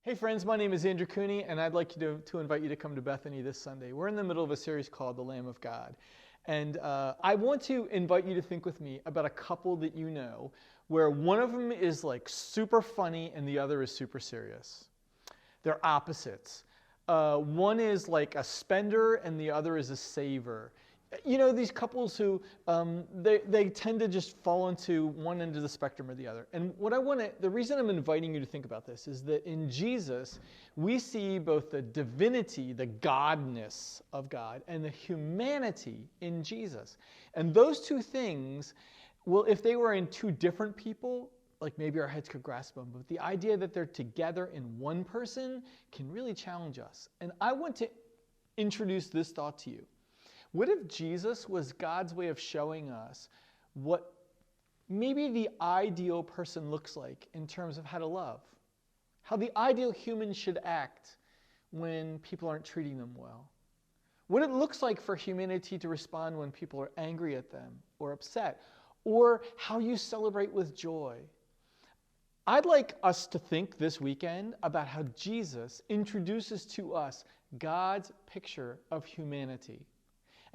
Hey friends, my name is Andrew Cooney, and I'd like to invite you to come to Bethany this Sunday. We're in the middle of a series called The Lamb of God. And I want to invite you to think with me about a couple that you know, where one of them is like super funny and the other is super serious. They're opposites. One is like a spender and the other is a saver. You know, these couples who they tend to just fall into one end of the spectrum or the other. And the reason I'm inviting you to think about this is that in Jesus, we see both the divinity, the godness of God, and the humanity in Jesus. And those two things, well, if they were in two different people, like maybe our heads could grasp them, but the idea that they're together in one person can really challenge us. And I want to introduce this thought to you. What if Jesus was God's way of showing us what maybe the ideal person looks like in terms of how to love? How the ideal human should act when people aren't treating them well? What it looks like for humanity to respond when people are angry at them or upset? Or how you celebrate with joy? I'd like us to think this weekend about how Jesus introduces to us God's picture of humanity,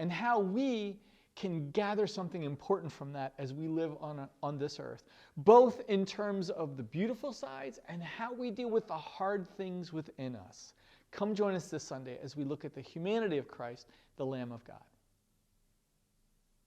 and how we can gather something important from that as we live on this earth, both in terms of the beautiful sides and how we deal with the hard things within us. Come join us this Sunday as we look at the humanity of Christ, the Lamb of God.